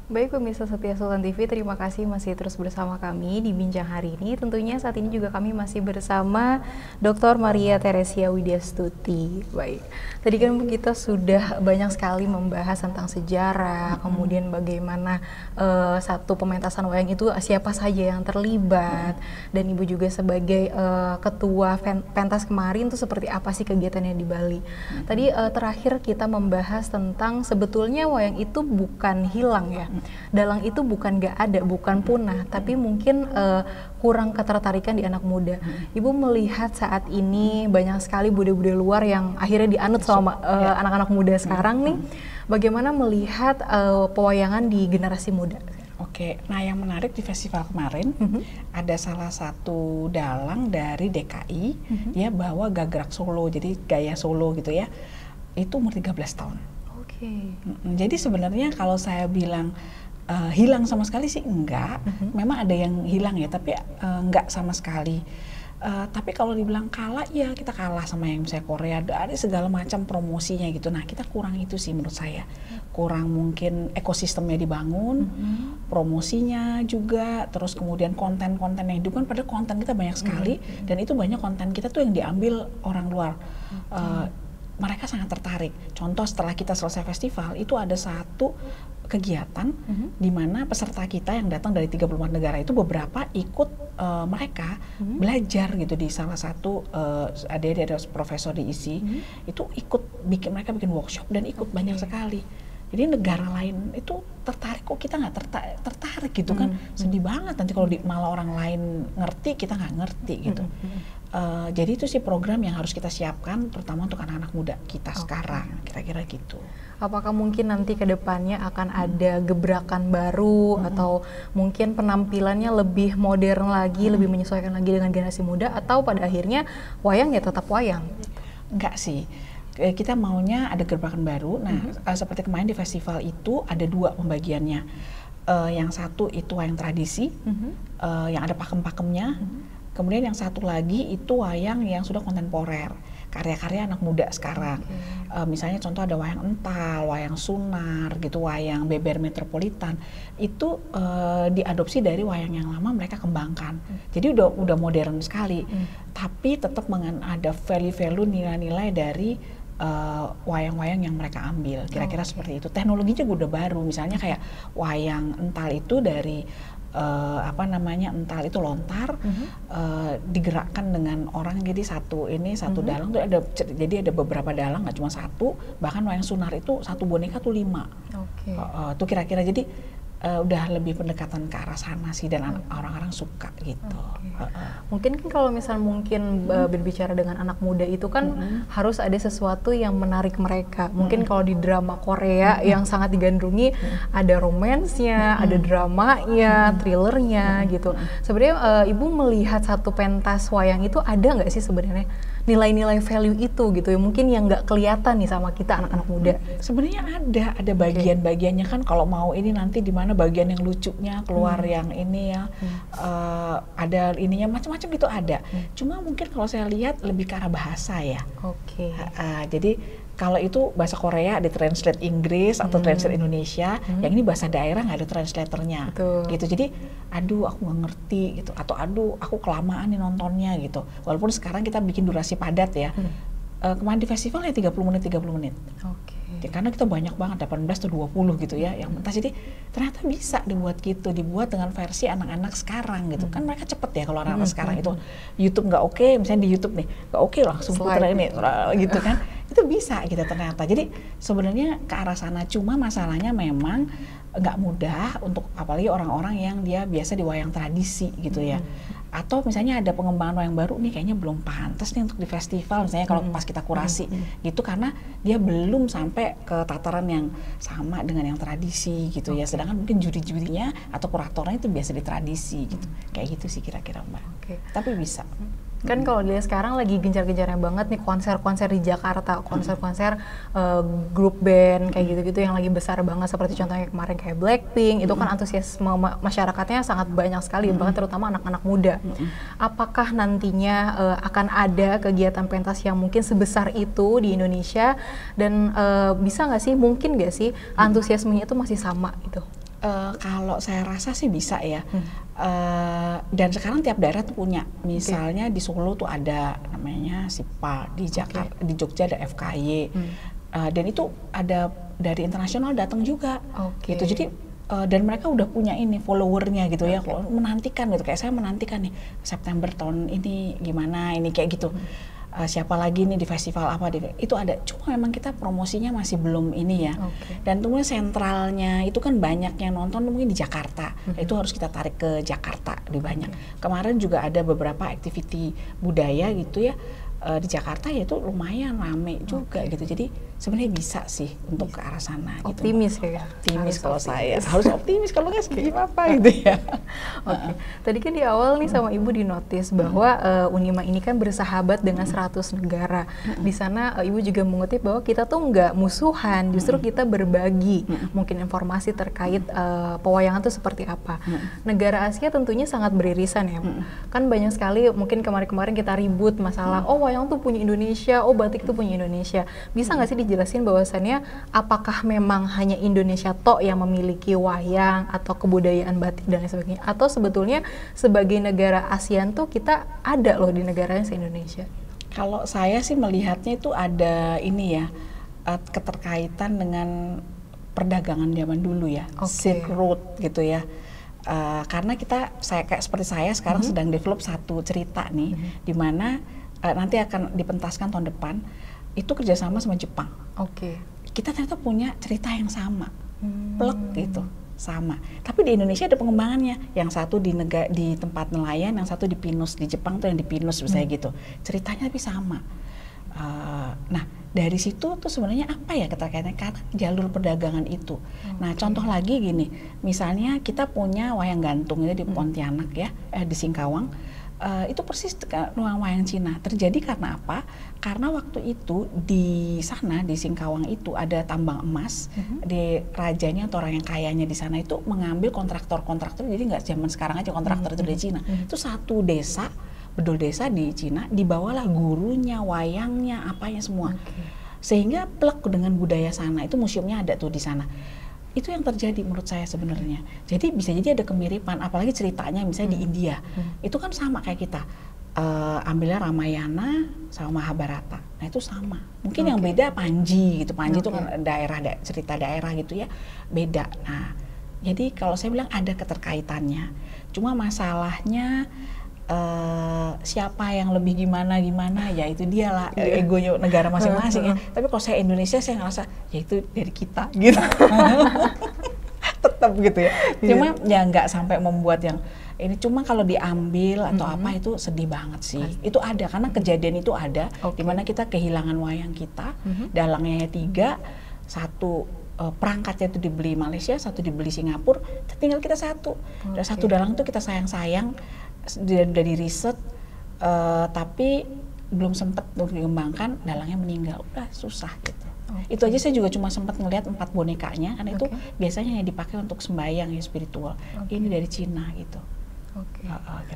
Baik pemirsa setia Sultan TV, terima kasih masih terus bersama kami di Bincang hari ini. Tentunya saat ini juga kami masih bersama Dr. Maria Teresia Widyastuti. Baik, tadi kan kita sudah banyak sekali membahas tentang sejarah, kemudian bagaimana satu pementasan wayang itu siapa saja yang terlibat, dan Ibu juga sebagai ketua pentas kemarin itu seperti apa sih kegiatannya di Bali. Tadi terakhir kita membahas tentang sebetulnya wayang itu bukan hilang ya. Dalang itu bukan gak ada, bukan punah, tapi mungkin kurang ketertarikan di anak muda. Ibu melihat saat ini banyak sekali bude-bude luar yang akhirnya dianut sama anak-anak muda sekarang nih. Bagaimana melihat pewayangan di generasi muda? Oke, nah yang menarik di festival kemarin ada salah satu dalang dari DKI, dia bawa gagrak Solo, jadi gaya Solo gitu ya, itu umur 13 tahun. Jadi sebenarnya kalau saya bilang hilang sama sekali sih enggak, memang ada yang hilang ya, tapi enggak sama sekali. Tapi kalau dibilang kalah, ya kita kalah sama yang misalnya Korea, ada segala macam promosinya gitu. Nah kita kurang itu sih menurut saya, kurang mungkin ekosistemnya dibangun, promosinya juga, terus kemudian konten-konten yang hidup kan, pada konten kita banyak sekali, dan itu banyak konten kita tuh yang diambil orang luar. Mereka sangat tertarik. Contoh setelah kita selesai festival, itu ada satu kegiatan di mana peserta kita yang datang dari 34 negara itu beberapa ikut mereka belajar gitu di salah satu ada profesor di ISI, itu ikut mereka bikin workshop dan ikut banyak sekali. Jadi negara lain itu tertarik, kok kita nggak tertarik gitu kan, sedih banget nanti kalau malah orang lain ngerti, kita nggak ngerti gitu. Jadi itu sih program yang harus kita siapkan, terutama untuk anak-anak muda kita sekarang, kira-kira gitu. Apakah mungkin nanti ke depannya akan ada gebrakan baru atau mungkin penampilannya lebih modern lagi, lebih menyesuaikan lagi dengan generasi muda, atau pada akhirnya wayang ya tetap wayang? Enggak sih. Kita maunya ada gebrakan baru. Nah, seperti kemarin di festival itu ada dua pembagiannya. Yang satu itu wayang tradisi, yang ada pakem-pakemnya. Kemudian yang satu lagi itu wayang yang sudah kontemporer, karya-karya anak muda sekarang. Misalnya contoh ada wayang ental, wayang sunar, gitu, wayang beber metropolitan. Itu diadopsi dari wayang yang lama, mereka kembangkan. Jadi udah modern sekali. Tapi tetap ada value-value, nilai-nilai dari wayang-wayang yang mereka ambil, kira-kira seperti itu. Teknologinya juga udah baru, misalnya kayak wayang ental itu dari ental itu lontar, digerakkan dengan orang, jadi satu dalang tuh jadi ada beberapa dalang, nggak cuma satu, bahkan wayang sunar itu satu boneka tuh 5. Tuh kira-kira, jadi udah lebih pendekatan ke arah sana sih, dan orang-orang suka gitu. Mungkin kan kalau misalnya berbicara dengan anak muda itu kan harus ada sesuatu yang menarik mereka. Mungkin kalau di drama Korea yang sangat digandrungi, ada romansnya, ada dramanya, thrillernya gitu. Sebenarnya Ibu melihat satu pentas wayang itu ada nggak sih sebenarnya nilai-nilai value itu gitu ya, mungkin yang nggak kelihatan nih sama kita anak-anak muda? Sebenarnya ada bagian-bagiannya kan, kalau mau ini nanti di mana bagian yang lucunya keluar, yang ini ya, ada ininya macam-macam gitu ada. Cuma mungkin kalau saya lihat lebih ke arah bahasa ya. Jadi kalau itu bahasa Korea ditranslate Inggris atau translate Indonesia, yang ini bahasa daerah nggak ada translatornya, gitu. Jadi, aduh aku nggak ngerti gitu, atau aduh aku kelamaan nih nontonnya gitu. Walaupun sekarang kita bikin durasi padat ya. Kemarin di festival ya 30 menit. Karena kita banyak banget, 18 atau 20 gitu ya, yang mentas. Jadi ternyata bisa dibuat gitu, dibuat dengan versi anak-anak sekarang gitu. Kan mereka cepet ya kalau anak-anak sekarang itu, YouTube nggak oke, misalnya di YouTube nih, nggak oke langsung putar ini, gitu kan. Itu bisa gitu ternyata. Jadi sebenarnya ke arah sana, cuma masalahnya memang nggak mudah untuk apalagi orang-orang yang dia biasa di wayang tradisi gitu ya. Atau misalnya ada pengembangan wayang baru nih, kayaknya belum pantas nih untuk di festival, misalnya kalau pas kita kurasi gitu, karena dia belum sampai ke tataran yang sama dengan yang tradisi gitu ya. Sedangkan mungkin juri-jurinya atau kuratornya itu biasa di tradisi gitu. Kayak gitu sih kira-kira Mbak. Tapi bisa. Kan kalau dilihat sekarang lagi gencar-gencarnya banget nih konser-konser di Jakarta, konser-konser grup band kayak gitu-gitu yang lagi besar banget, seperti contohnya kemarin kayak Blackpink, itu kan antusiasme masyarakatnya sangat banyak sekali, bahkan terutama anak-anak muda. Apakah nantinya akan ada kegiatan pentas yang mungkin sebesar itu di Indonesia, dan bisa nggak sih, mungkin nggak sih antusiasmenya itu masih sama gitu? Kalau saya rasa sih bisa ya. Dan sekarang tiap daerah tuh punya. Misalnya di Solo tuh ada namanya SIPA, di Jakarta, di Jogja ada FKY. Dan itu ada dari internasional datang juga. Gitu. Jadi dan mereka udah punya ini followernya gitu ya, menantikan gitu. Kayak saya menantikan nih September tahun ini gimana ini kayak gitu. Siapa lagi nih di festival apa itu ada, cuma memang kita promosinya masih belum ini ya. Dan kemudian sentralnya itu kan banyak yang nonton mungkin di Jakarta, itu harus kita tarik ke Jakarta di banyak. Kemarin juga ada beberapa activity budaya gitu ya di Jakarta, ya itu lumayan rame juga gitu. Jadi sebenarnya bisa sih untuk ke arah sana. Optimis gitu. Ya. Optimis kalau saya harus optimis, kalau nggak seperti apa gitu ya. Tadi kan di awal nih sama Ibu dinotis bahwa Unima ini kan bersahabat dengan 100 negara. Di sana Ibu juga mengutip bahwa kita tuh nggak musuhan, justru kita berbagi mungkin informasi terkait pewayangan tuh seperti apa. Negara Asia tentunya sangat beririsan ya, kan banyak sekali mungkin kemarin-kemarin kita ribut masalah wayang tuh punya Indonesia, batik tuh punya Indonesia. Bisa nggak sih dijelasin bahwasannya apakah memang hanya Indonesia tok yang memiliki wayang atau kebudayaan batik dan lain sebagainya, atau sebetulnya sebagai negara ASEAN tuh kita ada loh di negaranya se-Indonesia? Kalau saya sih melihatnya itu ada ini ya, keterkaitan dengan perdagangan zaman dulu ya, Silk Road gitu ya. Karena kayak seperti saya sekarang sedang develop satu cerita nih, di mana nanti akan dipentaskan tahun depan, itu kerjasama sama Jepang. Kita ternyata punya cerita yang sama, plek gitu, sama. Tapi di Indonesia ada pengembangannya, yang satu di tempat nelayan, yang satu di Pinus, di Jepang tuh yang di Pinus misalnya gitu. Ceritanya tapi sama. Nah dari situ tuh sebenarnya apa ya keterkaitannya, karena jalur perdagangan itu. Nah contoh lagi gini, misalnya kita punya wayang gantung itu di Pontianak ya, di Singkawang. Itu persis ruang wayang Cina. Terjadi karena apa? Karena waktu itu di sana di Singkawang itu ada tambang emas. Di rajanya atau orang yang kayanya di sana itu mengambil kontraktor-kontraktor. Jadi nggak zaman sekarang aja kontraktor itu dari Cina. Itu satu desa, bedol desa di Cina, dibawalah gurunya, wayangnya, apanya semua. Sehingga plek dengan budaya sana. Itu museumnya ada tuh di sana. Itu yang terjadi menurut saya sebenarnya. Jadi bisa jadi ada kemiripan, apalagi ceritanya misalnya di India. Itu kan sama kayak kita. Ambilnya Ramayana sama Mahabharata. Nah itu sama. Mungkin yang beda Panji gitu. Panji itu kan cerita daerah gitu ya. Beda. Nah, jadi kalau saya bilang ada keterkaitannya. Cuma masalahnya siapa yang lebih gimana ya itu dia lah egonya negara masing-masing ya. Tapi kalau saya Indonesia saya ngerasa ya itu dari kita gitu. Tetap gitu ya. Cuma ya nggak sampai membuat yang ini, cuma kalau diambil atau apa itu sedih banget sih. Itu ada karena kejadian itu ada dimana kita kehilangan wayang kita, dalangnya 3, satu perangkatnya itu dibeli Malaysia, satu dibeli Singapura, tinggal kita satu. Dan satu dalang itu kita sayang-sayang, udah di riset, tapi belum sempat untuk dikembangkan, dalangnya meninggal, udah susah gitu. Itu aja saya juga cuma sempat ngelihat 4 bonekanya, karena itu biasanya yang dipakai untuk sembahyang ya spiritual. Ini dari Cina gitu.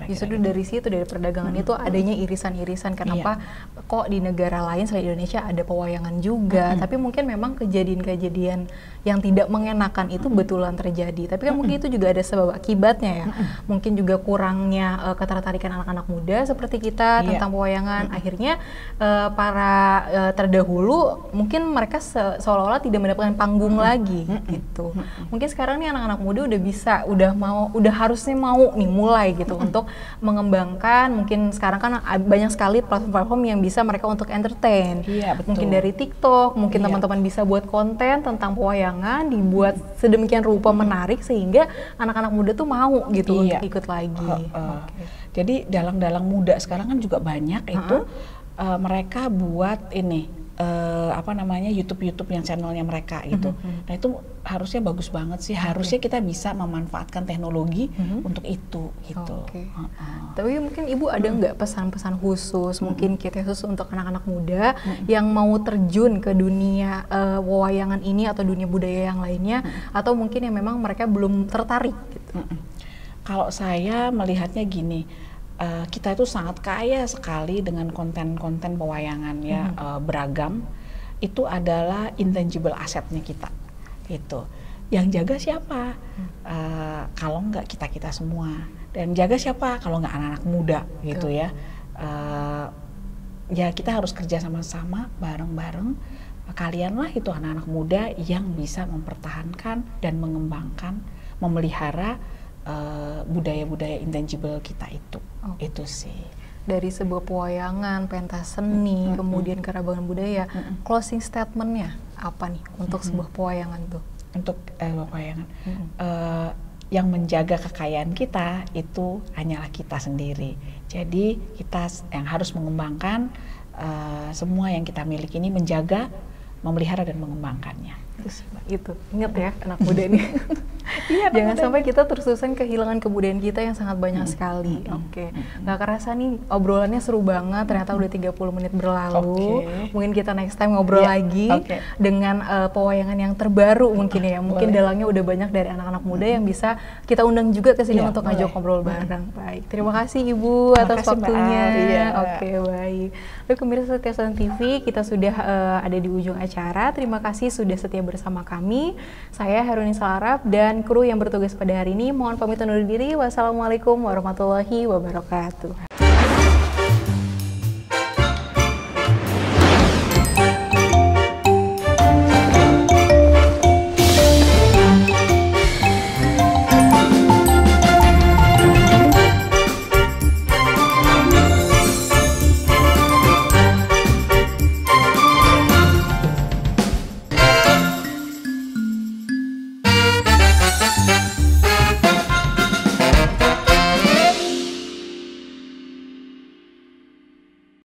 Justru dari situ, dari perdagangan itu adanya irisan-irisan. Kenapa kok di negara lain selain Indonesia ada pewayangan juga, tapi mungkin memang kejadian-kejadian yang tidak mengenakan itu betulan terjadi. Tapi kan mungkin itu juga ada sebab akibatnya ya. Mungkin juga kurangnya ketertarikan anak-anak muda seperti kita tentang pewayangan. Akhirnya para terdahulu mungkin mereka seolah-olah tidak mendapatkan panggung lagi gitu. Mungkin sekarang nih anak-anak muda udah bisa, udah harusnya mau nih mulai gitu untuk mengembangkan. Mungkin sekarang kan banyak sekali platform-platform yang bisa mereka untuk entertain. Mungkin dari TikTok, mungkin teman-teman bisa buat konten tentang pewayangan, dibuat sedemikian rupa menarik sehingga anak-anak muda tuh mau gitu untuk ikut lagi. Jadi dalang-dalang muda sekarang kan juga banyak itu mereka buat ini YouTube yang channelnya mereka gitu. Nah itu harusnya bagus banget sih. Harusnya kita bisa memanfaatkan teknologi untuk itu gitu. Tapi mungkin Ibu ada nggak pesan-pesan khusus, mungkin kita khusus untuk anak-anak muda yang mau terjun ke dunia pewayangan ini atau dunia budaya yang lainnya, atau mungkin yang memang mereka belum tertarik gitu? Kalau saya melihatnya gini. Kita itu sangat kaya sekali dengan konten-konten pewayangan ya, beragam. Itu adalah intangible asetnya kita gitu. yang jaga siapa? Kalau nggak kita semua. Dan jaga siapa? Kalau nggak anak-anak muda gitu ya. Ya kita harus kerja sama-sama bareng-bareng. Kalianlah itu anak-anak muda yang bisa mempertahankan dan mengembangkan, memelihara budaya-budaya intangible kita itu. Itu sih. Dari sebuah pewayangan, pentas seni, kemudian keragaman budaya, closing statementnya apa nih untuk sebuah pewayangan tuh? Untuk pewayangan, yang menjaga kekayaan kita itu hanyalah kita sendiri. Jadi kita yang harus mengembangkan semua yang kita miliki ini, menjaga, memelihara dan mengembangkannya. Itu ingat ya anak muda ini. Jangan sampai kita terus-terusan kehilangan kebudayaan kita yang sangat banyak sekali. Nggak kerasa nih obrolannya seru banget, ternyata udah 30 menit berlalu. Mungkin kita next time ngobrol lagi dengan pewayangan yang terbaru mungkin ya. Mungkin dalangnya udah banyak dari anak-anak muda yang bisa kita undang juga ke sini untuk ngajak ngobrol bareng. Baik, terima kasih Ibu atas waktunya. Baik. Lalu pemirsa setia Salam TV, kita sudah ada di ujung acara. Terima kasih sudah setia bersama kami. Saya Heruni Salarap dan kru yang bertugas pada hari ini mohon pamit undur diri. Wassalamualaikum warahmatullahi wabarakatuh.